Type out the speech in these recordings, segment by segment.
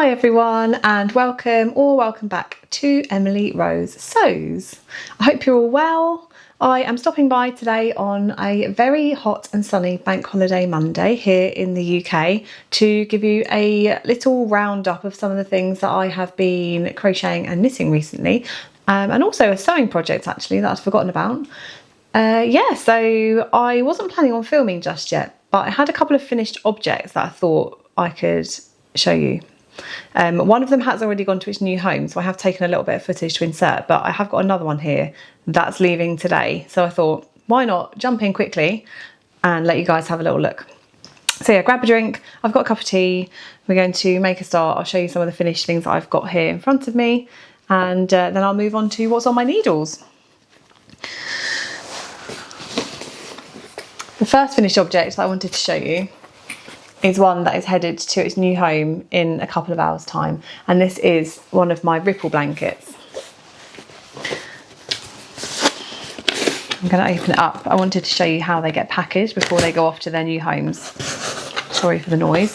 Hi everyone, and welcome back to Emily Rose Sews. I hope you're all well. I am stopping by today on a very hot and sunny bank holiday Monday here in the UK to give you a little roundup of some of the things that I have been crocheting and knitting recently, and also a sewing project actually that I'd forgotten about. So I wasn't planning on filming just yet, but I had a couple of finished objects that I thought I could show you. One of them has already gone to its new home, so I have taken a little bit of footage to insert, but I have got another one here that's leaving today. So I thought, why not jump in quickly and let you guys have a little look. So yeah, grab a drink. I've got a cup of tea. We're going to make a start. I'll show you some of the finished things that I've got here in front of me, and then I'll move on to what's on my needles. The first finished object that I wanted to show you is one that is headed to its new home in a couple of hours' time, and this is one of my ripple blankets. I'm going to open it up. I wanted to show you how they get packaged before they go off to their new homes. Sorry for the noise.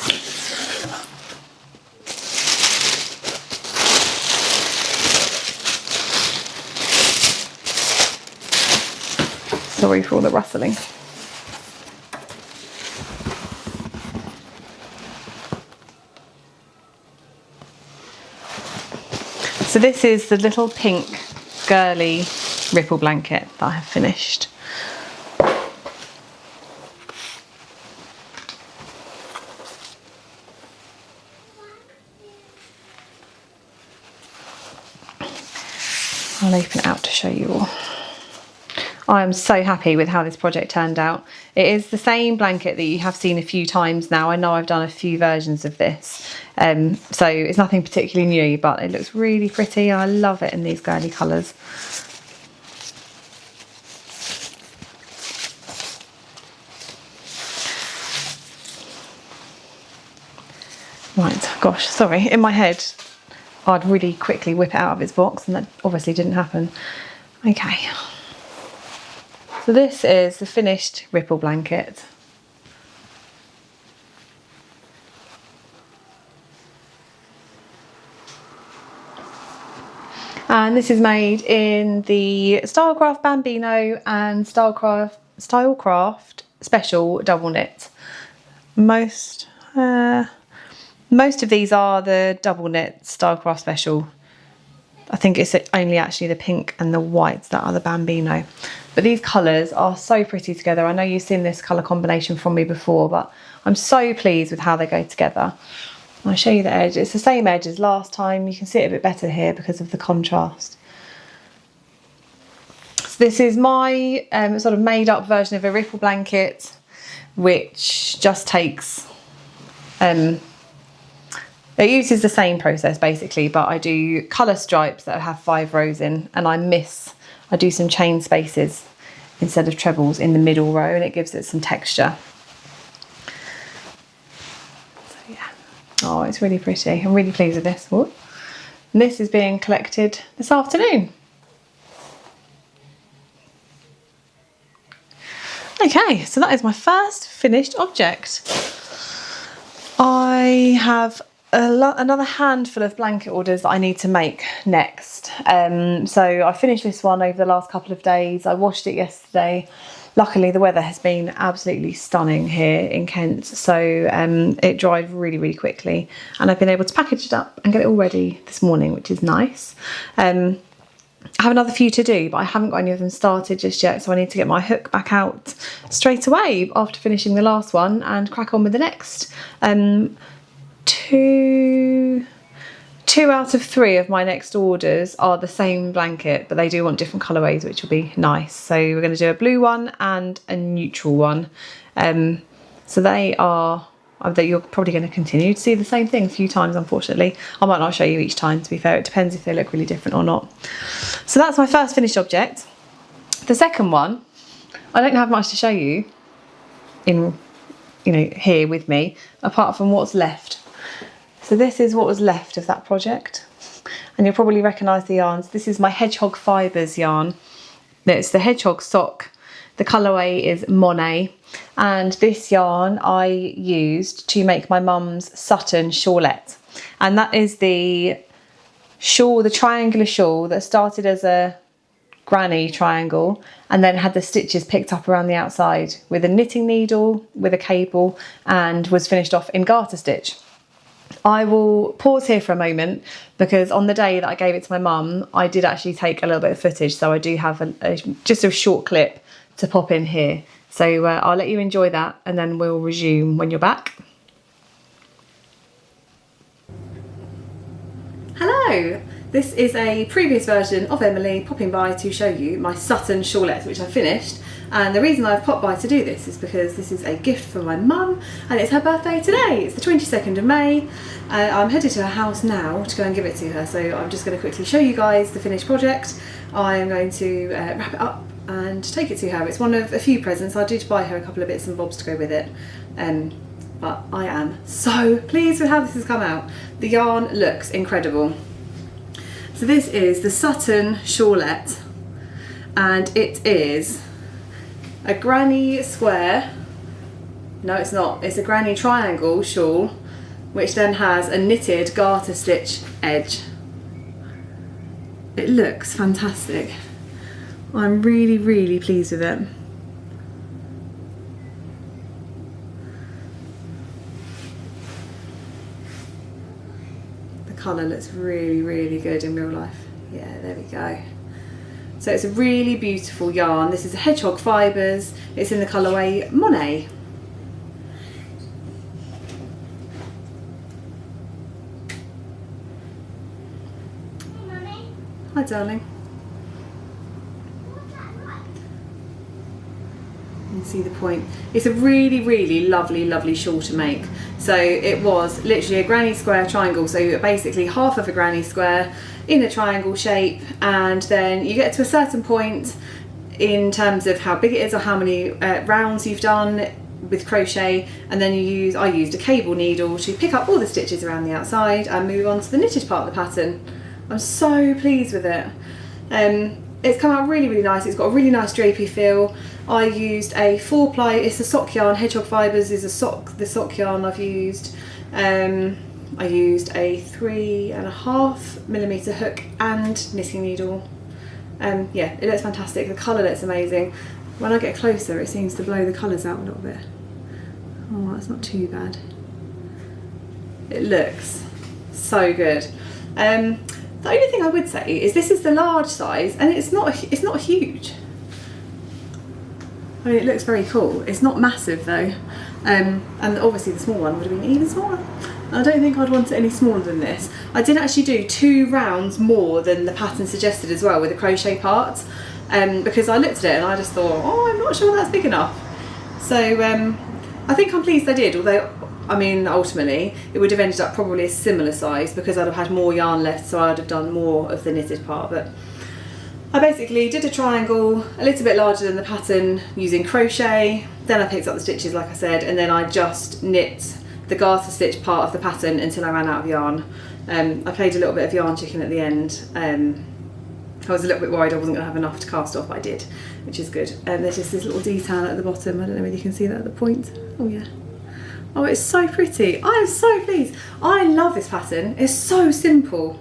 Sorry for all the rustling. So this is the little pink girly ripple blanket that I have finished. I'll open it out to show you all. I am so happy with how this project turned out. It is the same blanket that you have seen a few times now. I know I've done a few versions of this, so it's nothing particularly new, but it looks really pretty. I love it in these girly colours. Right, gosh, sorry, in my head I'd really quickly whip it out of its box, and that obviously didn't happen. Okay. So this is the finished ripple blanket. And this is made in the Stylecraft Bambino and Stylecraft Special double knit. Most of these are the double knit Stylecraft Special. I think it's only actually the pink and the white that are the Bambino. But these colours are so pretty together. I know you've seen this colour combination from me before, but I'm so pleased with how they go together. I'll show you the edge. It's the same edge as last time. You can see it a bit better here because of the contrast. So this is my sort of made up version of a ripple blanket, which just takes... it uses the same process basically, but I do colour stripes that have 5 rows in, and I do some chain spaces instead of trebles in the middle row, and it gives it some texture. So yeah, oh, it's really pretty. I'm really pleased with this. Ooh. And this is being collected this afternoon. I Okay, so that is my first finished object. I have another handful of blanket orders that I need to make next. So I finished this one over the last couple of days. I washed it yesterday. Luckily the weather has been absolutely stunning here in Kent, so it dried really, really quickly, and I've been able to package it up and get it all ready this morning, which is nice. I have another few to do, but I haven't got any of them started just yet, so I need to get my hook back out straight away after finishing the last one and crack on with the next. Two out of 3 of my next orders are the same blanket, but they do want different colourways, which will be nice. So we're going to do a blue one and a neutral one. So you're probably going to continue to see the same thing a few times, unfortunately. I might not show you each time, to be fair. It depends if they look really different or not. So that's my first finished object. The second one, I don't have much to show you here with me, apart from what's left. So this is what was left of that project, and you'll probably recognise the yarns. This is my Hedgehog Fibres yarn. It's the Hedgehog sock. The colourway is Monet, and this yarn I used to make my mum's Sutton shawlette. and that is the shawl, the triangular shawl that started as a granny triangle and then had the stitches picked up around the outside with a knitting needle, with a cable, and was finished off in garter stitch. I will pause here for a moment because on the day that I gave it to my mum, I did actually take a little bit of footage, so I do have just a short clip to pop in here. So I'll let you enjoy that and then we'll resume when you're back. Hello! This is a previous version of Emily popping by to show you my Sutton shawlette, which I finished. And the reason I've popped by to do this is because this is a gift for my mum and it's her birthday today. It's the 22nd of May. I'm headed to her house now to go and give it to her. So I'm just going to quickly show you guys the finished project. I am going to wrap it up and take it to her. It's one of a few presents. I did buy her a couple of bits and bobs to go with it. But I am so pleased with how this has come out. The yarn looks incredible. So this is the Sutton shawlette and it is a granny square, no it's not, it's a granny triangle shawl which then has a knitted garter stitch edge. It looks fantastic. I'm really pleased with it. The colour looks really good in real life. Yeah, there we go. So it's a really beautiful yarn. This is a hedgehog fibres. It's in the colourway Monet. Hi darling. You can see the point. It's a really lovely shawl to make. So it was literally a granny square triangle, so basically half of a granny square in a triangle shape, and then you get to a certain point in terms of how big it is or how many rounds you've done with crochet, and then I used a cable needle to pick up all the stitches around the outside and move on to the knitted part of the pattern. I'm so pleased with it. It's come out really nice. It's got a really nice drapey feel. I used a 4-ply, it's a sock yarn, hedgehog fibres is the sock yarn I've used. I used a 3.5mm hook and knitting needle. Yeah, it looks fantastic. The colour looks amazing. When I get closer, it seems to blow the colours out a little bit. Oh, that's not too bad. It looks so good. The only thing I would say is this is the large size, and it's not huge. I mean, it looks very cool. It's not massive though, and obviously the small one would have been even smaller. I don't think I'd want it any smaller than this. I did actually do 2 rounds more than the pattern suggested as well with the crochet parts, because I looked at it and I just thought, oh, I'm not sure that's big enough. So I think I'm pleased I did, although I mean ultimately it would have ended up probably a similar size because I'd have had more yarn left, so I'd have done more of the knitted part. But I basically did a triangle a little bit larger than the pattern using crochet, then I picked up the stitches like I said, and then I just knit the garter stitch part of the pattern until I ran out of yarn. I played a little bit of yarn chicken at the end. I was a little bit worried I wasn't going to have enough to cast off, but I did, which is good. There's just this little detail at the bottom. I don't know whether you can see that at the point. Oh yeah. Oh, it's so pretty. I am so pleased. I love this pattern. It's so simple.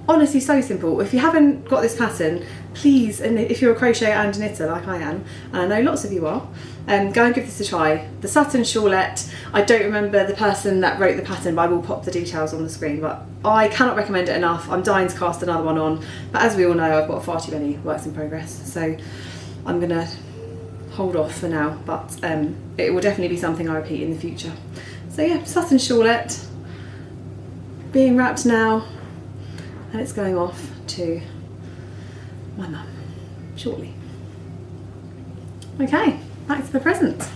Honestly, so simple. If you haven't got this pattern, please, and if you're a crochet and knitter like I am, and I know lots of you are, go and give this a try. The Sutton shawlette, I don't remember the person that wrote the pattern, but I will pop the details on the screen, but I cannot recommend it enough. I'm dying to cast another one on, but as we all know, I've got far too many works in progress, so I'm gonna hold off for now, but it will definitely be something I repeat in the future. So yeah, Sutton shawlette, being wrapped now, and it's going off to my mum shortly. Okay, back to the present.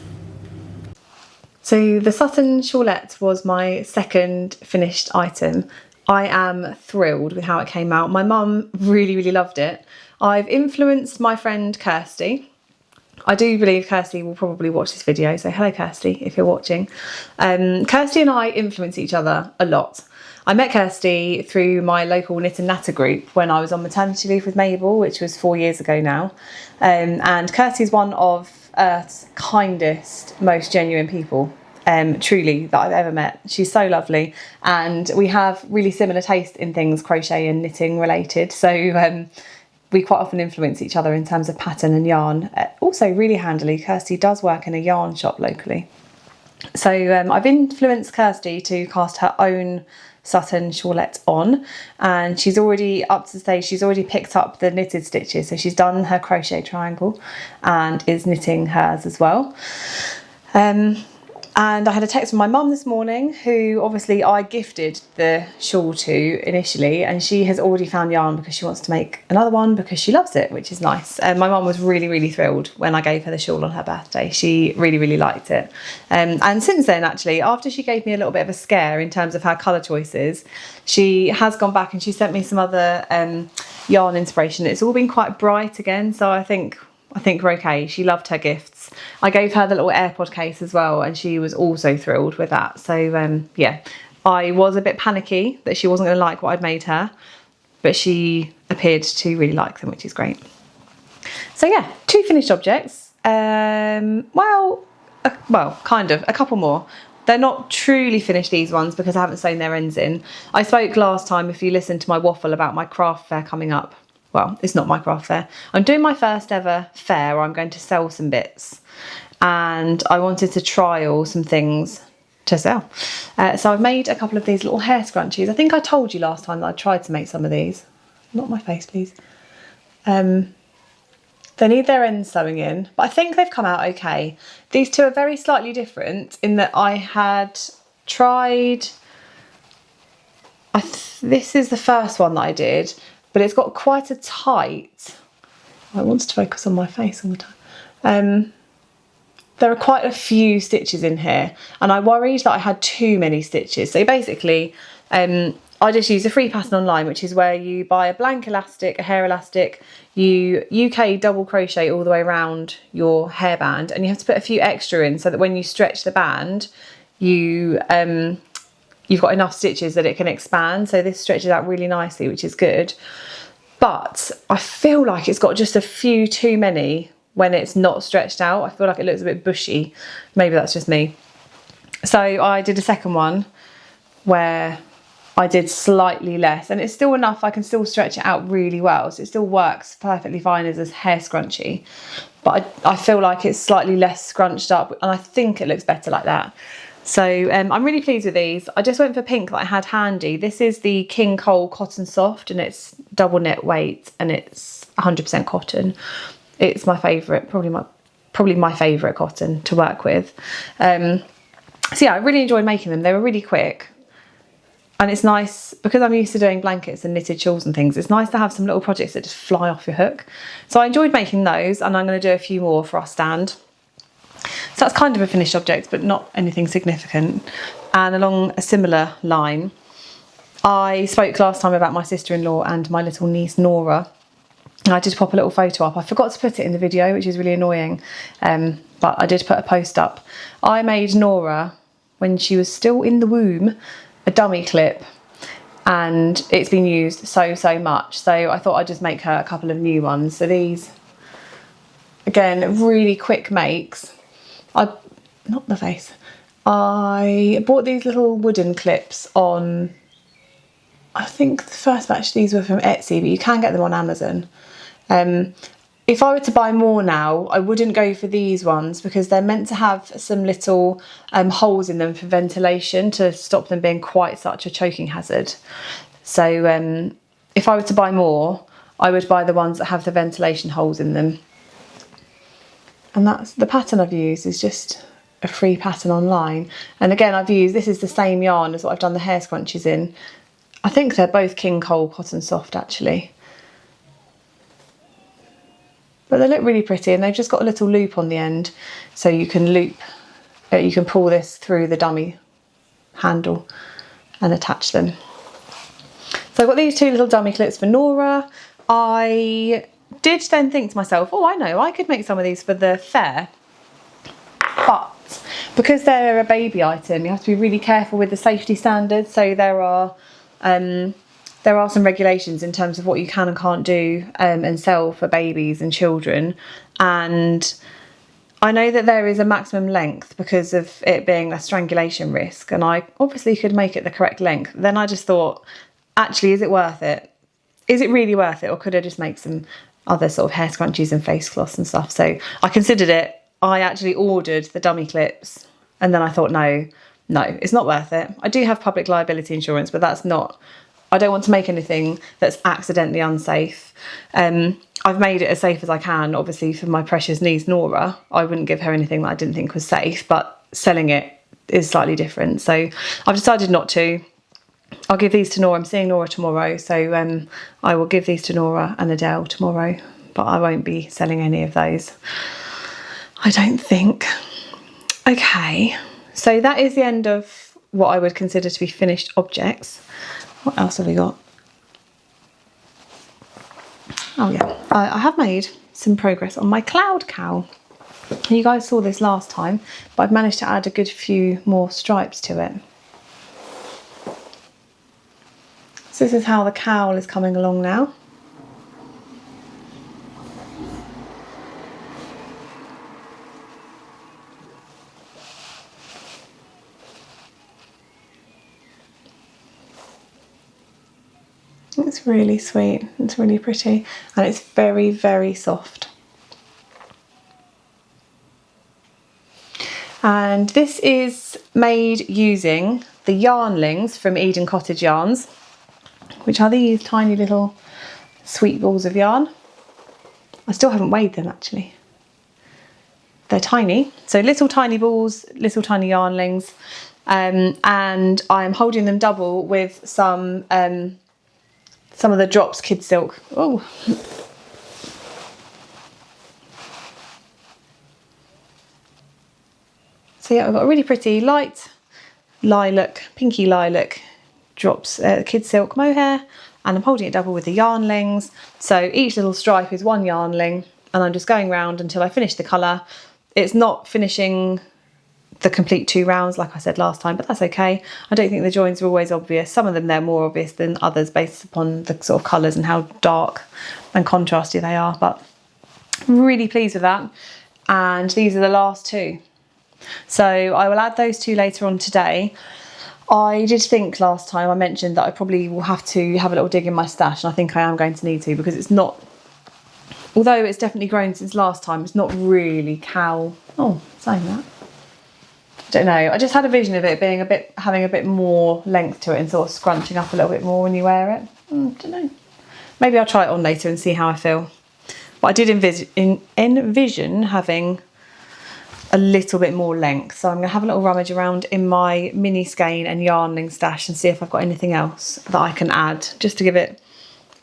So the Sutton shawlette was my second finished item. I am thrilled with how it came out. My mum really loved it. I've influenced my friend Kirsty. I do believe Kirsty will probably watch this video, so hello Kirsty if you're watching. Kirsty and I influence each other a lot. I met Kirsty through my local knit and natter group when I was on maternity leave with Mabel, which was 4 years ago now. And Kirsty's one of Earth's kindest, most genuine people truly, that I've ever met. She's so lovely, and we have really similar taste in things crochet and knitting related, so we quite often influence each other in terms of pattern and yarn. Also really handily, Kirsty does work in a yarn shop locally. So I've influenced Kirsty to cast her own Sutton shawlette on, and she's already up to the stage, she's already picked up the knitted stitches, so she's done her crochet triangle and is knitting hers as well. And I had a text from my mum this morning, who obviously I gifted the shawl to initially, and she has already found yarn because she wants to make another one because she loves it, which is nice. And my mum was really, really thrilled when I gave her the shawl on her birthday. She really, really liked it. And since then, actually, after she gave me a little bit of a scare in terms of her colour choices, she has gone back and she sent me some other yarn inspiration. It's all been quite bright again, so I think we're okay. She loved her gifts. I gave her the little AirPod case as well, and she was also thrilled with that. So yeah, I was a bit panicky that she wasn't going to like what I'd made her, but she appeared to really like them, which is great. So yeah, 2 finished objects. Well, kind of, a couple more. They're not truly finished, these ones, because I haven't sewn their ends in. I spoke last time, if you listened to my waffle, about my craft fair coming up. Well, it's not my craft fair. I'm doing my first ever fair where I'm going to sell some bits, and I wanted to trial some things to sell. So I've made a couple of these little hair scrunchies. I think I told you last time that I tried to make some of these. Not my face, please. They need their ends sewing in, but I think they've come out okay. These two are very slightly different in that I had tried... this is the first one that I did, but it's got quite a tight... I want to focus on my face all the time. There are quite a few stitches in here, and I worried that I had too many stitches. So basically, I just use a free pattern online, which is where you buy a blank elastic, a hair elastic, you UK double crochet all the way around your hairband, and you have to put a few extra in so that when you stretch the band, you've got enough stitches that it can expand. So this stretches out really nicely, which is good. But I feel like it's got just a few too many when it's not stretched out. I feel like it looks a bit bushy. Maybe that's just me. So I did a second one where I did slightly less, and it's still enough. I can still stretch it out really well. So it still works perfectly fine as a hair scrunchie. But I feel like it's slightly less scrunched up, and I think it looks better like that. So I'm really pleased with these. I just went for pink that I had handy. This is the King Cole Cotton Soft, and it's double net weight, and it's 100% cotton. It's my favourite, probably my favourite cotton to work with. So yeah, I really enjoyed making them. They were really quick. And it's nice, because I'm used to doing blankets and knitted shawls and things, it's nice to have some little projects that just fly off your hook. So I enjoyed making those, and I'm going to do a few more for our stand. So that's kind of a finished object, but not anything significant. And along a similar line, I spoke last time about my sister-in-law and my little niece Nora. And I did pop a little photo up. I forgot to put it in the video, which is really annoying. But I did put a post up. I made Nora, when she was still in the womb, a dummy clip. And it's been used so much. So I thought I'd just make her a couple of new ones. So these, again, really quick makes. Not the face. I bought these little wooden clips on, I think the first batch of these were from Etsy, but you can get them on Amazon. If I were to buy more now, I wouldn't go for these ones because they're meant to have some little holes in them for ventilation to stop them being quite such a choking hazard. So if I were to buy more, I would buy the ones that have the ventilation holes in them. And that's the pattern I've used, is just a free pattern online. And again, this is the same yarn as what I've done the hair scrunchies in. I think they're both King Cole Cotton Soft actually. But they look really pretty, and they've just got a little loop on the end. So you can you can pull this through the dummy handle and attach them. So I've got these two little dummy clips for Nora. I did then think to myself, oh, I know, I could make some of these for the fair. But because they're a baby item, you have to be really careful with the safety standards. So there are some regulations in terms of what you can and can't do and sell for babies and children. And I know that there is a maximum length because of it being a strangulation risk, and I obviously could make it the correct length. Then I just thought, actually, is it worth it? Is it really worth it? Or could I just make some other sort of hair scrunchies and face cloths and stuff? So I considered it. I actually ordered the dummy clips, and then I thought, no, it's not worth it. I do have public liability insurance, but that's not, I don't want to make anything that's accidentally unsafe. I've made it as safe as I can, obviously, for my precious niece Nora. I wouldn't give her anything that I didn't think was safe, but selling it is slightly different. So I've decided not to. I'll give these to Nora. I'm seeing Nora tomorrow, so I will give these to Nora and Adele tomorrow, but I won't be selling any of those, I don't think. Okay, so that is the end of what I would consider to be finished objects. What else have we got? Oh yeah, I have made some progress on my cloud cowl. You guys saw this last time, but I've managed to add a good few more stripes to it. So this is how the cowl is coming along now. It's really sweet, it's really pretty, and it's very, very soft. And this is made using the yarnlings from Eden Cottage Yarns, which are these tiny little sweet balls of yarn. I still haven't weighed them actually. They're tiny, so little tiny balls, little tiny yarnlings, and I'm holding them double with some of the Drops Kid Silk. Oh. So yeah, I've got a really pretty light lilac, pinky lilac Drops Kid Silk mohair, and I'm holding it double with the yarnlings. So each little stripe is one yarnling, and I'm just going round until I finish the colour. It's not finishing the complete 2 rounds like I said last time, but that's okay. I don't think the joins are always obvious. Some of them they're more obvious than others based upon the sort of colours and how dark and contrasty they are, but I'm really pleased with that. And these are the last 2. So I will add those 2 later on today. I did think last time I mentioned that I probably will have to have a little dig in my stash, and I think I am going to need to, because it's not, although it's definitely grown since last time, it's not really cowl. Oh, saying that. I don't know, I just had a vision of it being having a bit more length to it and sort of scrunching up a little bit more when you wear it. I don't know. Maybe I'll try it on later and see how I feel. But I did envision having a little bit more length. So I'm going to have a little rummage around in my mini skein and yarnling stash and see if I've got anything else that I can add, just to give it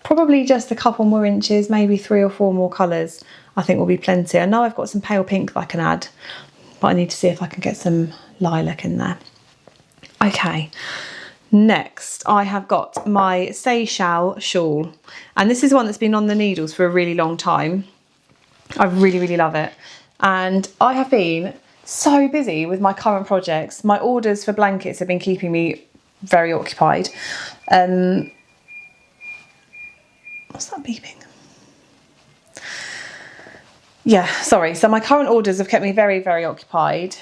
probably just a couple more inches, maybe 3 or 4 more colours. I think will be plenty. I know I've got some pale pink that I can add, but I need to see if I can get some lilac in there. Okay, next I have got my Seychelles shawl, and this is one that's been on the needles for a really long time. I really, really love it, and I have been so busy with my current projects. My orders for blankets have been keeping me very occupied. What's that beeping? Yeah, sorry. So my current orders have kept me very, very occupied.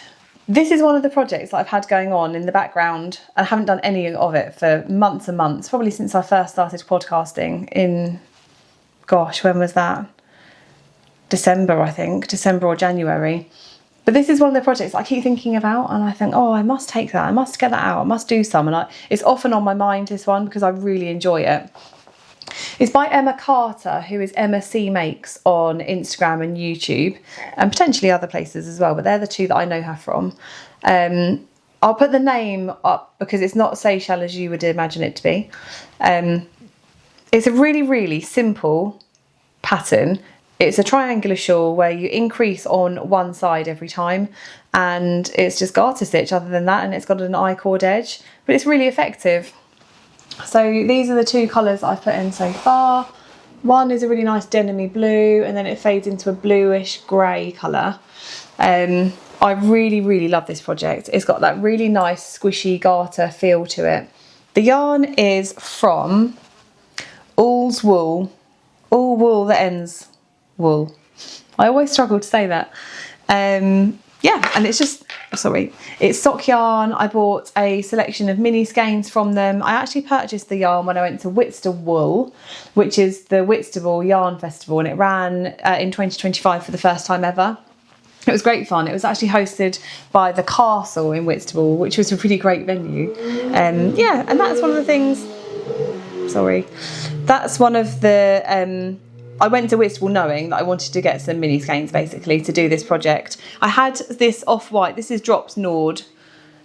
This is one of the projects that I've had going on in the background. I haven't done any of it for months and months, probably since I first started podcasting in, gosh, when was that? December, I think, December or January. But this is one of the projects I keep thinking about, and I think, oh, I must take that, I must get that out, I must do some. And it's often on my mind, this one, because I really enjoy it. It's by Emma Carter, who is Emma C Makes on Instagram and YouTube, and potentially other places as well, but they're the 2 that I know her from. I'll put the name up because it's not Seychelles as you would imagine it to be. It's a really, really simple pattern. It's a triangular shawl where you increase on one side every time, and it's just garter stitch other than that, and it's got an I-cord edge, but it's really effective. So these are the 2 colours that I've put in so far. One is a really nice denim-y blue, and then it fades into a bluish grey colour. I really, really love this project. It's got that really nice squishy garter feel to it. The yarn is from All's Wool. All wool that ends wool. I always struggle to say that. Yeah, and it's just, sorry, it's sock yarn. I bought a selection of mini skeins from them. I actually purchased the yarn when I went to Whitstable, which is the Whitstable Yarn Festival, and it ran in 2025 for the first time ever. It was great fun. It was actually hosted by the Castle in Whitstable, which was a really great venue. Yeah, and that's one of the things, sorry, that's one of the, I went to Whitstable knowing that I wanted to get some mini skeins basically to do this project. I had this off-white, this is Drops Nord.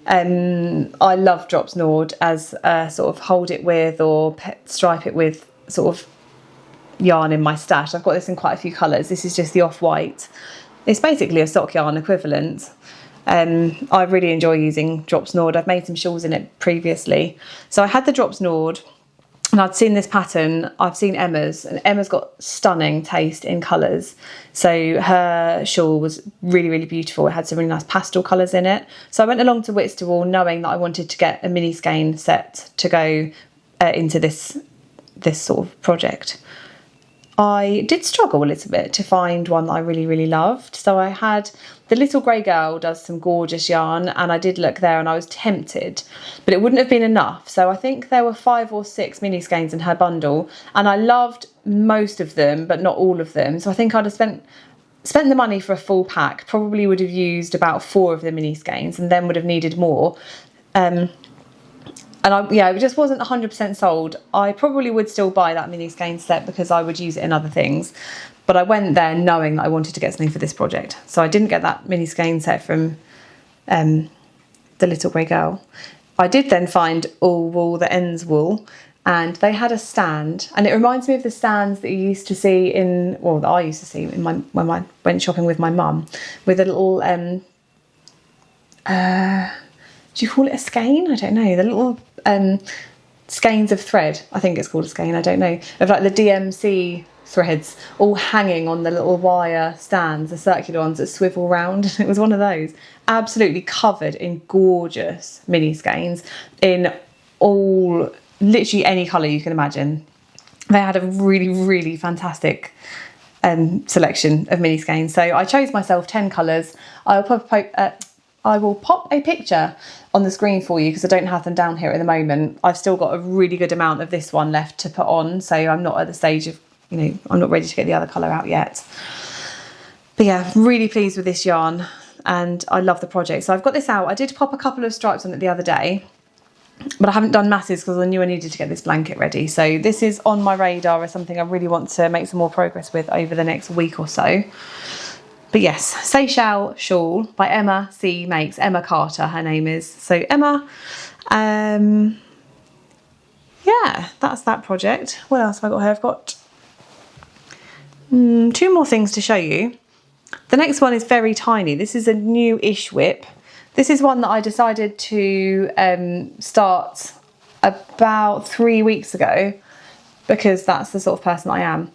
I love Drops Nord as a sort of hold it with or stripe it with sort of yarn in my stash. I've got this in quite a few colours. This is just the off-white. It's basically a sock yarn equivalent. I really enjoy using Drops Nord. I've made some shawls in it previously. So I had the Drops Nord and I'd seen this pattern. I've seen Emma's, and Emma's got stunning taste in colours. So her shawl was really, really beautiful. It had some really nice pastel colours in it. So I went along to Whitstable knowing that I wanted to get a mini skein set to go into this sort of project. I did struggle a little bit to find one that I really, really loved. So I had the Little Grey Girl does some gorgeous yarn, and I did look there and I was tempted, but it wouldn't have been enough. So I think there were 5 or 6 mini skeins in her bundle, and I loved most of them, but not all of them. So I think I'd have spent the money for a full pack, probably would have used about 4 of the mini skeins and then would have needed more. And I just wasn't 100% sold. I probably would still buy that mini skein set because I would use it in other things. But I went there knowing that I wanted to get something for this project. So I didn't get that mini skein set from the Little Grey Girl. I did then find All Wool that Ends Wool, and they had a stand. And it reminds me of the stands that you used to see in, well, that I used to see in when I went shopping with my mum, with a little, do you call it a skein? I don't know. The little skeins of thread, I think it's called a skein, I don't know, of like the DMC threads all hanging on the little wire stands, the circular ones that swivel round. It was one of those, absolutely covered in gorgeous mini skeins in all, literally any colour you can imagine. They had a really, really fantastic selection of mini skeins. So I chose myself 10 colours. I will pop a picture on the screen for you because I don't have them down here at the moment. I've still got a really good amount of this one left to put on, so I'm not at the stage of, I'm not ready to get the other colour out yet. But yeah, really pleased with this yarn and I love the project. So I've got this out. I did pop a couple of stripes on it the other day, but I haven't done masses because I knew I needed to get this blanket ready. So this is on my radar as something I really want to make some more progress with over the next week or so. But yes, Seychelles Shawl by Emma C Makes, Emma Carter, her name is. So Emma, yeah, that's that project. What else have I got here? I've got 2 more things to show you. The next one is very tiny. This is a new-ish whip. This is one that I decided to start about 3 weeks ago because that's the sort of person I am.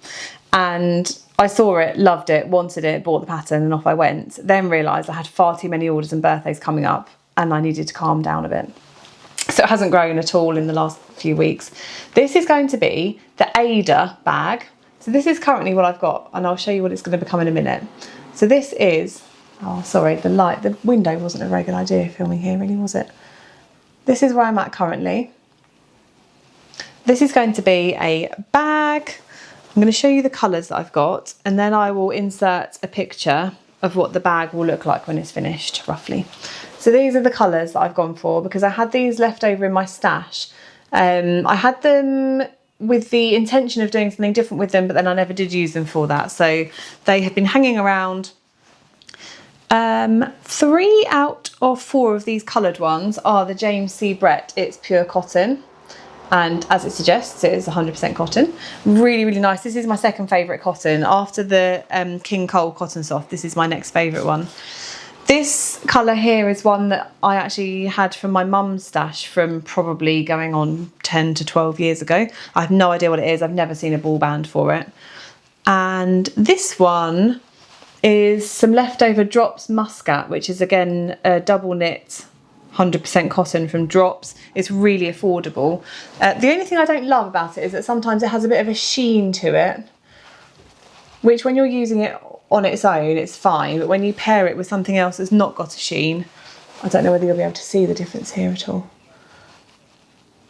And I saw it, loved it, wanted it, bought the pattern and off I went. Then realised I had far too many orders and birthdays coming up and I needed to calm down a bit. So it hasn't grown at all in the last few weeks. This is going to be the Ada bag. So this is currently what I've got and I'll show you what it's going to become in a minute. So this is, oh sorry, the window wasn't a very good idea filming here really, was it? This is where I'm at currently. This is going to be a bag. I'm going to show you the colours that I've got and then I will insert a picture of what the bag will look like when it's finished, roughly. So these are the colours that I've gone for because I had these left over in my stash. I had them with the intention of doing something different with them, but then I never did use them for that. So they have been hanging around. 3 out of 4 of these coloured ones are the James C. Brett It's Pure Cotton. And as it suggests, it is 100% cotton. Really, really nice. This is my second favourite cotton. After the King Cole Cotton Soft, this is my next favourite one. This colour here is one that I actually had from my mum's stash from probably going on 10 to 12 years ago. I have no idea what it is. I've never seen a ball band for it. And this one is some leftover Drops Muscat, which is again a double knit 100% cotton from Drops. It's really affordable. The only thing I don't love about it is that sometimes it has a bit of a sheen to it, which when you're using it on its own, it's fine, but when you pair it with something else that's not got a sheen, I don't know whether you'll be able to see the difference here at all.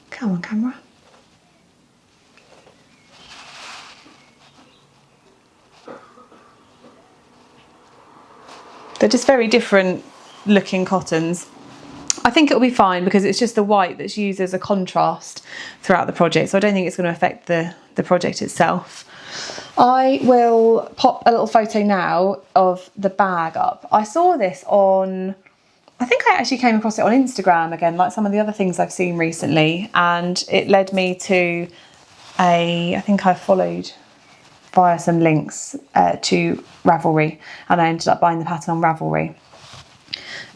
Come on, camera. They're just very different looking cottons. I think it'll be fine because it's just the white that's used as a contrast throughout the project, so I don't think it's going to affect the project itself. I will pop a little photo now of the bag up. I saw this on, I think I actually came across it on Instagram again, like some of the other things I've seen recently, and it led me to I think I followed via some links to Ravelry, and I ended up buying the pattern on Ravelry.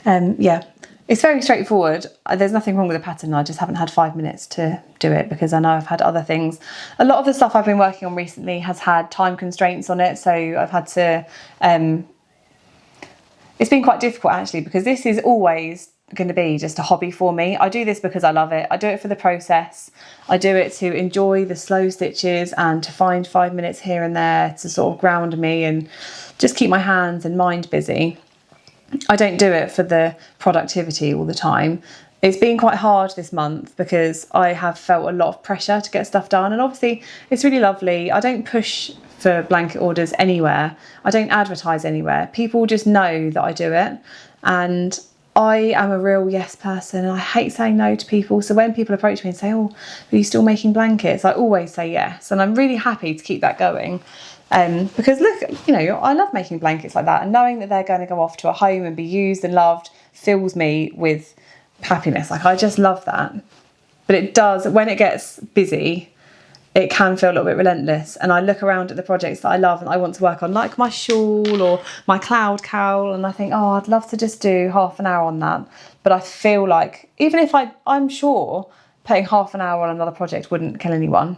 Yeah, it's very straightforward. There's nothing wrong with the pattern. I just haven't had 5 minutes to do it because I know I've had other things. A lot of the stuff I've been working on recently has had time constraints on it, so I've had to it's been quite difficult actually, because this is always going to be just a hobby for me. I do this because I love it. I do it for the process. I do it to enjoy the slow stitches and to find 5 minutes here and there to sort of ground me and just keep my hands and mind busy. I don't do it for the productivity all the time. It's been quite hard this month because I have felt a lot of pressure to get stuff done, and obviously it's really lovely. I don't push for blanket orders anywhere. I don't advertise anywhere. People just know that I do it, and I am a real yes person, and I hate saying no to people. So when people approach me and say, oh, are you still making blankets? I always say yes, and I'm really happy to keep that going. Because look, you know, I love making blankets like that, and knowing that they're going to go off to a home and be used and loved fills me with happiness. Like, I just love that. But it does, when it gets busy, it can feel a little bit relentless, and I look around at the projects that I love and I want to work on, like my shawl or my cloud cowl, and I think, oh, I'd love to just do half an hour on that. But I feel like, even if I'm sure putting half an hour on another project wouldn't kill anyone,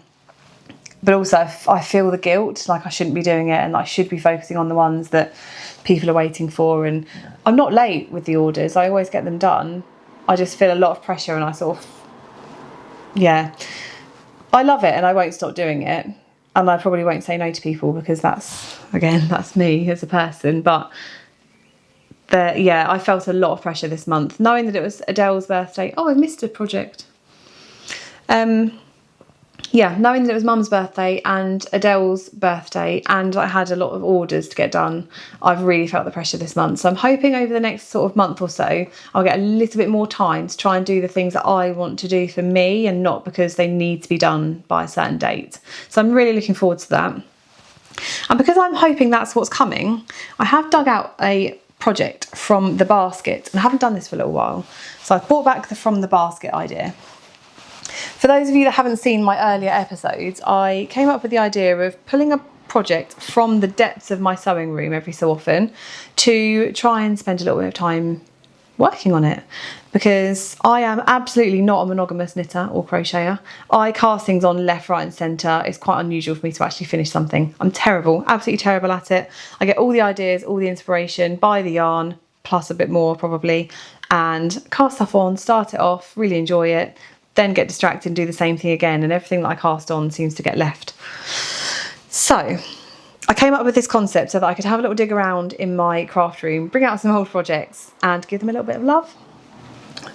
but also I feel the guilt, like I shouldn't be doing it and I should be focusing on the ones that people are waiting for. And I'm not late with the orders, I always get them done. I just feel a lot of pressure, and I sort of, yeah, I love it and I won't stop doing it. And I probably won't say no to people because that's me as a person. But yeah, I felt a lot of pressure this month, knowing that it was Adele's birthday. Oh, I missed a project. Yeah, knowing that it was Mum's birthday and Adele's birthday, and I had a lot of orders to get done, I've really felt the pressure this month. So I'm hoping over the next sort of month or so, I'll get a little bit more time to try and do the things that I want to do for me, and not because they need to be done by a certain date. So I'm really looking forward to that. And because I'm hoping that's what's coming, I have dug out a project from the basket, and I haven't done this for a little while. So I've brought back the from the basket idea. For those of you that haven't seen my earlier episodes, I came up with the idea of pulling a project from the depths of my sewing room every so often to try and spend a little bit of time working on it, because I am absolutely not a monogamous knitter or crocheter. I cast things on left, right and centre. It's quite unusual for me to actually finish something. I'm terrible, absolutely terrible at it. I get all the ideas, all the inspiration, buy the yarn, plus a bit more probably, and cast stuff on, start it off, really enjoy it, then get distracted and do the same thing again, and everything that I cast on seems to get left. So I came up with this concept so that I could have a little dig around in my craft room, bring out some old projects and give them a little bit of love.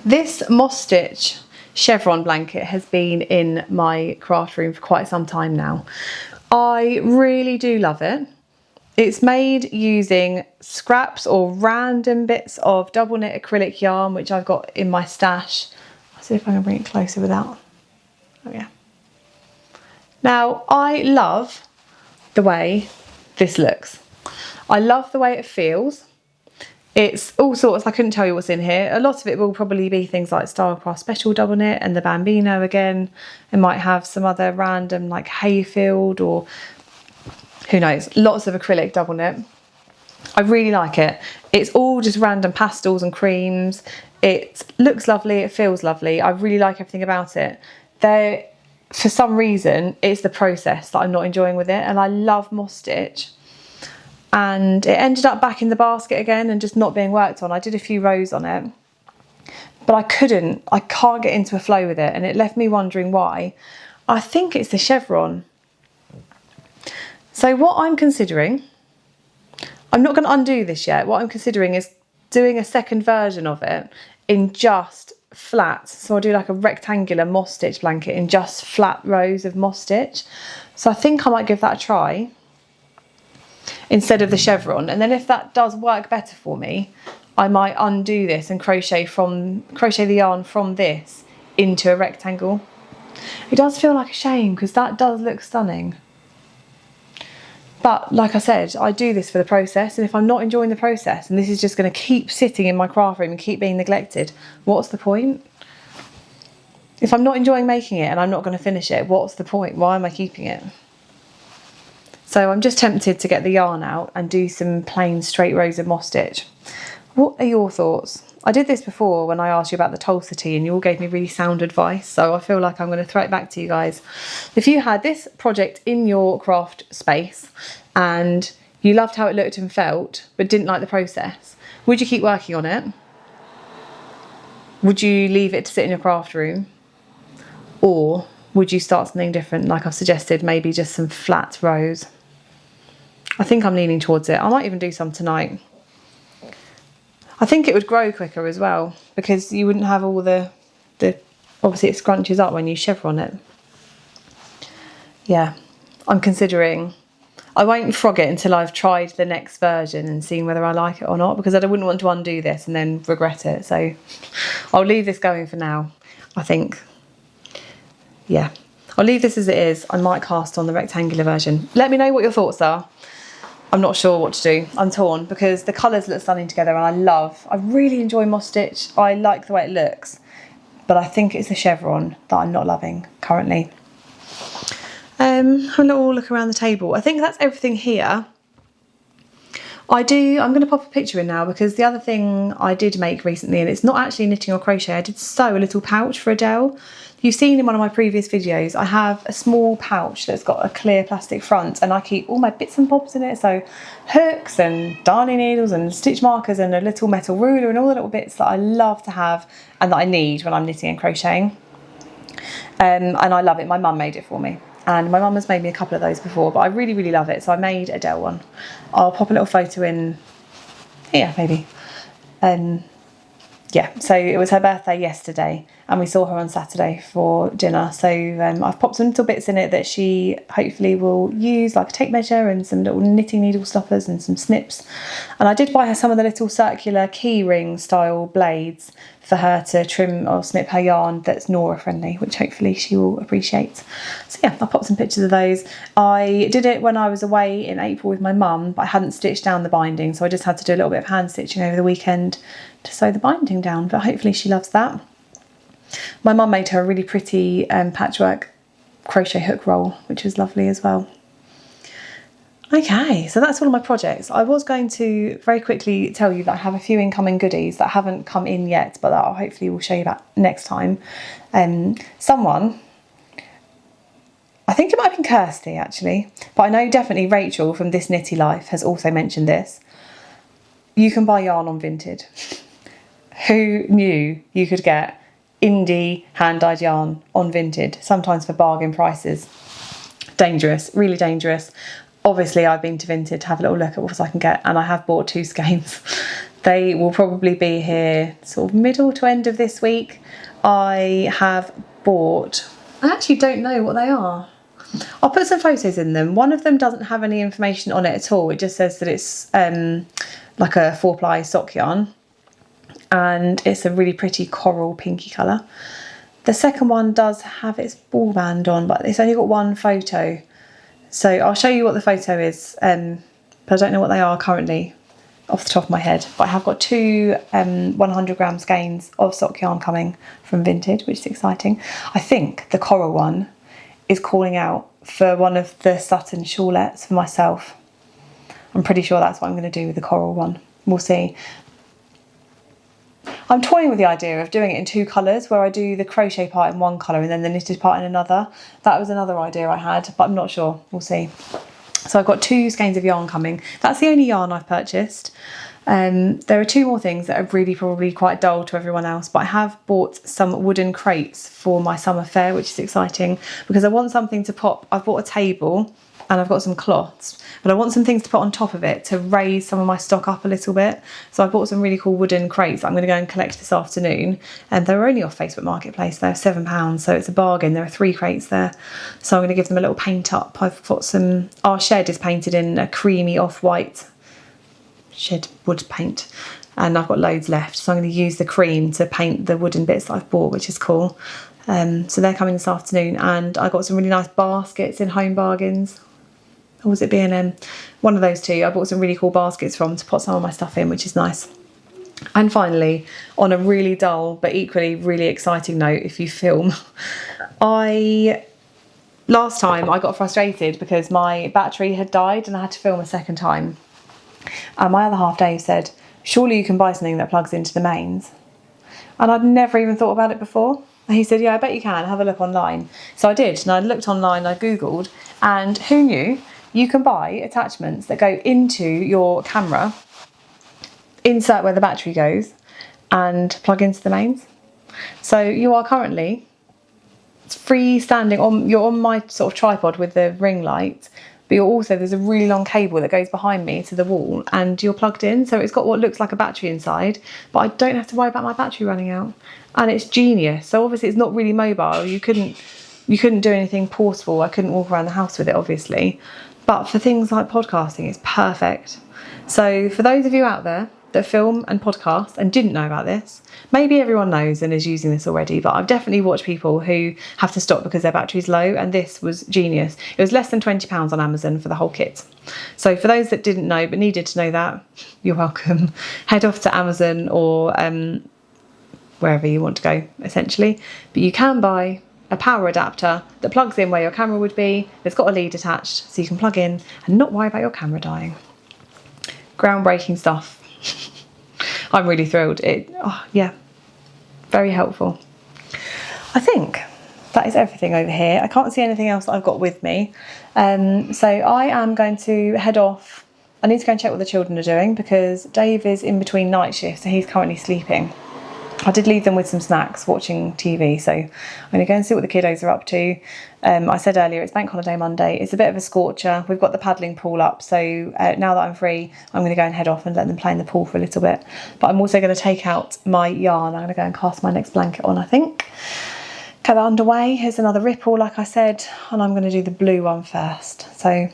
This moss stitch chevron blanket has been in my craft room for quite some time now. I really do love it. It's made using scraps or random bits of double knit acrylic yarn, which I've got in my stash. See if I can bring it closer without, oh yeah. Now, I love the way this looks. I love the way it feels. It's all sorts, I couldn't tell you what's in here. A lot of it will probably be things like Starcraft Special Double Knit and the Bambino again. It might have some other random like Hayfield or who knows, lots of acrylic double knit. I really like it. It's all just random pastels and creams. It looks lovely, it feels lovely. I really like everything about it. For some reason, it's the process that I'm not enjoying with it, and I love moss stitch. And it ended up back in the basket again and just not being worked on. I did a few rows on it, but I can't get into a flow with it, and it left me wondering why. I think it's the chevron. So what I'm considering, I'm not going to undo this yet. What I'm considering is doing a second version of it in just flat. So I'll do like a rectangular moss stitch blanket in just flat rows of moss stitch. So I think I might give that a try instead of the chevron. And then if that does work better for me, I might undo this and crochet the yarn from this into a rectangle. It does feel like a shame because that does look stunning. But like I said, I do this for the process, and if I'm not enjoying the process and this is just going to keep sitting in my craft room and keep being neglected, what's the point? If I'm not enjoying making it and I'm not going to finish it, what's the point? Why am I keeping it? So I'm just tempted to get the yarn out and do some plain straight rows of moss stitch. What are your thoughts? I did this before when I asked you about the Tulsa tea and you all gave me really sound advice, so I feel like I'm going to throw it back to you guys. If you had this project in your craft space and you loved how it looked and felt but didn't like the process, would you keep working on it? Would you leave it to sit in your craft room? Or would you start something different, like I've suggested, maybe just some flat rows? I think I'm leaning towards it. I might even do some tonight. I think it would grow quicker as well because you wouldn't have all the obviously it scrunches up when you chevron it. Yeah, I'm considering. I won't frog it until I've tried the next version and seen whether I like it or not, because I wouldn't want to undo this and then regret it. So I'll leave this going for now, I think. Yeah, I'll leave this as it is. I might cast on the rectangular version. Let me know what your thoughts are. I'm not sure what to do. I'm torn because the colours look stunning together and I really enjoy moss stitch. I like the way it looks, but I think it's the chevron that I'm not loving currently. Have a little look around the table. I think that's everything here. I'm going to pop a picture in now because the other thing I did make recently, and it's not actually knitting or crochet, I did sew a little pouch for Adele. You've seen in one of my previous videos, I have a small pouch that's got a clear plastic front and I keep all my bits and bobs in it. So hooks and darning needles and stitch markers and a little metal ruler and all the little bits that I love to have and that I need when I'm knitting and crocheting. And I love it. My mum made it for me. And my mum has made me a couple of those before, but I really, really love it. So I made Adele one. I'll pop a little photo in here, maybe. Yeah, so it was her birthday yesterday and we saw her on Saturday for dinner. So I've popped some little bits in it that she hopefully will use, like a tape measure and some little knitting needle stoppers and some snips. And I did buy her some of the little circular key ring style blades for her to trim or snip her yarn that's Nora friendly, which hopefully she will appreciate. So yeah, I'll pop some pictures of those. I did it when I was away in April with my mum, but I hadn't stitched down the binding, so I just had to do a little bit of hand stitching over the weekend to sew the binding down, but hopefully she loves that. My mum made her a really pretty patchwork crochet hook roll, which was lovely as well. Okay, so that's all of my projects. I was going to very quickly tell you that I have a few incoming goodies that haven't come in yet, but that I'll hopefully will show you about next time. Someone, I think it might have been Kirsty actually, but I know definitely Rachel from This Knitty Life has also mentioned this. You can buy yarn on Vinted. Who knew you could get indie hand-dyed yarn on Vinted, sometimes for bargain prices? Dangerous, really dangerous. Obviously I've been to Vinted to have a little look at what I can get, and I have bought 2 skeins. They will probably be here sort of middle to end of this week. I have bought, I actually don't know what they are. I'll put some photos in them. One of them doesn't have any information on it at all. It just says that it's like a 4-ply sock yarn, and it's a really pretty coral pinky colour. The second one does have its ball band on, but it's only got one photo. So I'll show you what the photo is, but I don't know what they are currently off the top of my head. But I have got 2 100-gram skeins of sock yarn coming from Vinted, which is exciting. I think the coral one is calling out for one of the Sutton shawlettes for myself. I'm pretty sure that's what I'm going to do with the coral one. We'll see. I'm toying with the idea of doing it in 2 colours, where I do the crochet part in one colour and then the knitted part in another. That was another idea I had, but I'm not sure. We'll see. So I've got 2 skeins of yarn coming. That's the only yarn I've purchased. There are 2 more things that are really probably quite dull to everyone else, but I have bought some wooden crates for my summer fair, which is exciting because I want something to pop. I've bought a table and I've got some cloths, but I want some things to put on top of it to raise some of my stock up a little bit. So I bought some really cool wooden crates that I'm going to go and collect this afternoon, and they were only off Facebook Marketplace. They're £7, so it's a bargain. There are 3 crates there, so I'm going to give them a little paint up. I've got some, our shed is painted in a creamy off-white shed wood paint, and I've got loads left, so I'm going to use the cream to paint the wooden bits that I've bought, which is cool. So they're coming this afternoon, and I got some really nice baskets in Home Bargains. Or was it B&M? One of those two. I bought some really cool baskets from to put some of my stuff in, which is nice. And finally, on a really dull but equally really exciting note, if you film, last time I got frustrated because my battery had died and I had to film a second time. And my other half, Dave, said, surely you can buy something that plugs into the mains. And I'd never even thought about it before. And he said, yeah, I bet you can, have a look online. So I did, and I looked online, I Googled, and who knew? You can buy attachments that go into your camera, insert where the battery goes, and plug into the mains. So you are currently freestanding, you're on my sort of tripod with the ring light, but there's a really long cable that goes behind me to the wall, and you're plugged in. So it's got what looks like a battery inside, but I don't have to worry about my battery running out. And it's genius. So obviously it's not really mobile. You couldn't do anything portable. I couldn't walk around the house with it, obviously. But for things like podcasting, it's perfect. So for those of you out there that film and podcast and didn't know about this, maybe everyone knows and is using this already, but I've definitely watched people who have to stop because their battery's low, and this was genius. It was less than £20 on Amazon for the whole kit. So for those that didn't know but needed to know that, you're welcome. Head off to Amazon or wherever you want to go, essentially. But you can buy a power adapter that plugs in where your camera would be. It's got a lead attached, so you can plug in and not worry about your camera dying. Groundbreaking stuff. I'm really thrilled. Yeah, very helpful. I think that is everything over here. I can't see anything else that I've got with me. So I am going to head off. I need to go and check what the children are doing because Dave is in between night shifts, so he's currently sleeping. I did leave them with some snacks watching TV, so I'm going to go and see what the kiddos are up to. I said earlier, it's Bank Holiday Monday. It's a bit of a scorcher. We've got the paddling pool up, so now that I'm free, I'm going to go and head off and let them play in the pool for a little bit. But I'm also going to take out my yarn. I'm going to go and cast my next blanket on, I think. Get that underway. Here's another ripple, like I said, and I'm going to do the blue one first. So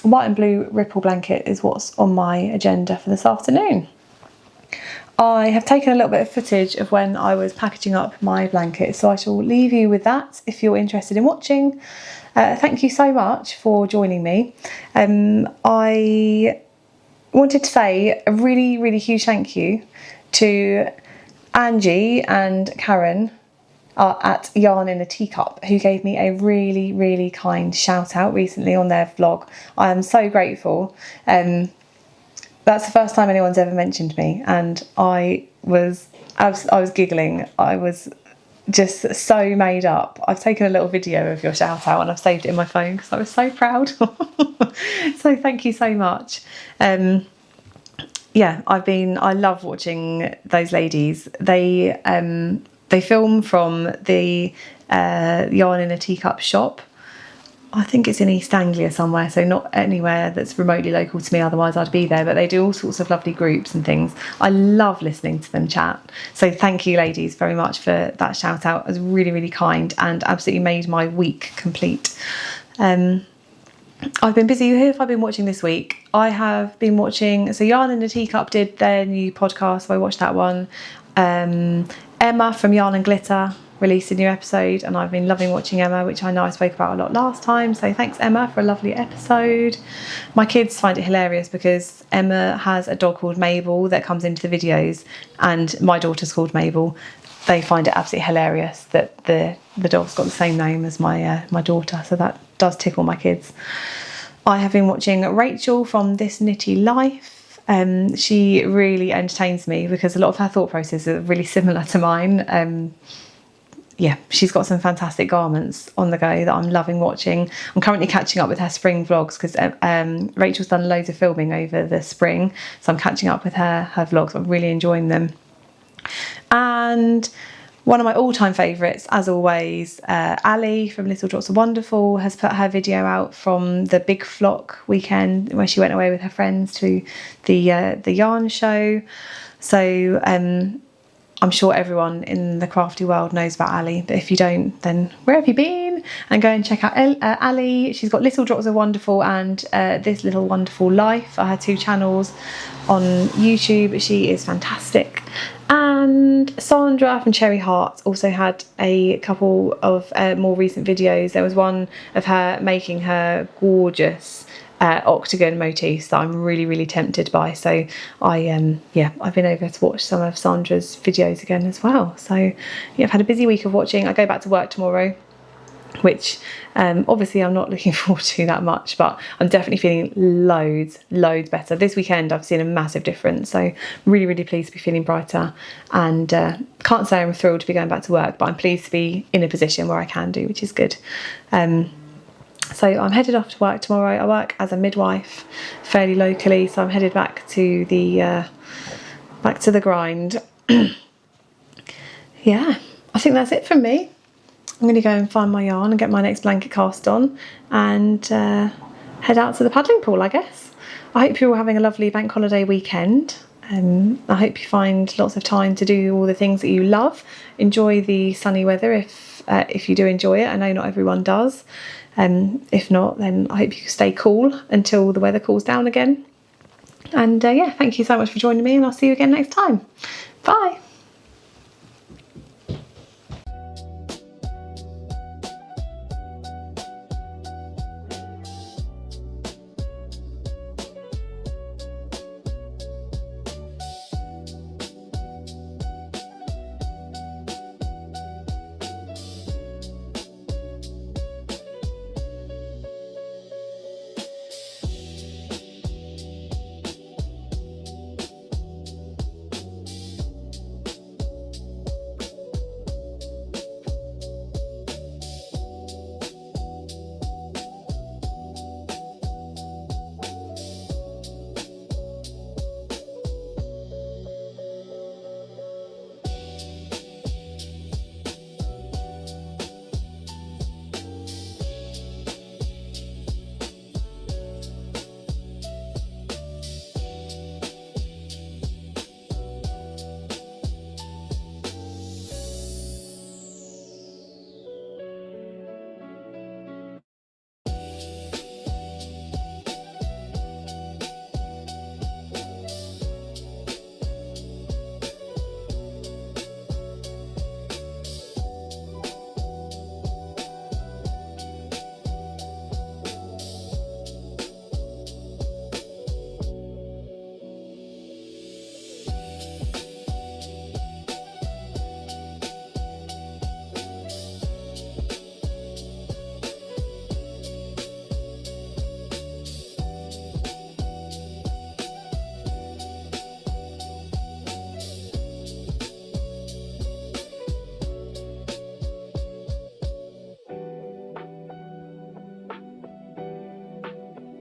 white and blue ripple blanket is what's on my agenda for this afternoon. I have taken a little bit of footage of when I was packaging up my blanket, so I shall leave you with that if you're interested in watching. Thank you so much for joining me. I wanted to say a really, really huge thank you to Angie and Karen at Yarn in a Teacup, who gave me a really, really kind shout out recently on their vlog. I am so grateful. That's the first time anyone's ever mentioned me, and I was giggling. I was just so made up. I've taken a little video of your shout out and I've saved it in my phone because I was so proud. So thank you so much. Yeah, I love watching those ladies. They film from the Yarn in a Teacup shop. I think it's in East Anglia somewhere, so not anywhere that's remotely local to me, otherwise I'd be there, but they do all sorts of lovely groups and things. I love listening to them chat. So thank you ladies very much for that shout out. It was really, really kind and absolutely made my week complete. I've been busy. Who have I been watching this week? I have been watching, so Yarn in a Teacup did their new podcast, so I watched that one. Emma from Yarn and Glitter released a new episode, and I've been loving watching Emma, which I know I spoke about a lot last time, so thanks Emma for a lovely episode. My kids find it hilarious because Emma has a dog called Mabel that comes into the videos, and my daughter's called Mabel. They find it absolutely hilarious that the dog's got the same name as my daughter, so that does tickle my kids. I have been watching Rachel from This Nitty Life. She really entertains me because a lot of her thought processes are really similar to mine. Yeah, she's got some fantastic garments on the go that I'm loving watching. I'm currently catching up with her spring vlogs because Rachel's done loads of filming over the spring, so I'm catching up with her vlogs. I'm really enjoying them. And One of my all-time favourites, as always, Ali from Little Drops of Wonderful has put her video out from the Big Flock weekend where she went away with her friends to the yarn show. So I'm sure everyone in the crafty world knows about Ali, but if you don't, then where have you been? And go and check out Ali. She's got Little Drops of Wonderful and This Little Wonderful Life are her 2 channels on YouTube. She is fantastic. And Sandra from Cherry Hearts also had a couple of more recent videos. There was one of her making her gorgeous octagon motifs that I'm really tempted by. So I've been over to watch some of Sandra's videos again as well. So yeah, I've had a busy week of watching. I go back to work tomorrow, which obviously I'm not looking forward to that much, but I'm definitely feeling loads better. This weekend I've seen a massive difference, so really pleased to be feeling brighter, and can't say I'm thrilled to be going back to work, but I'm pleased to be in a position where I can do, which is good. So I'm headed off to work tomorrow. I work as a midwife fairly locally, so I'm headed back to the grind. Yeah, I think that's it from me. I'm going to go and find my yarn and get my next blanket cast on and head out to the paddling pool, I guess. I hope you're all having a lovely bank holiday weekend. I hope you find lots of time to do all the things that you love. Enjoy the sunny weather if you do enjoy it. I know not everyone does. If not, then I hope you stay cool until the weather cools down again. And yeah, thank you so much for joining me, and I'll see you again next time. Bye.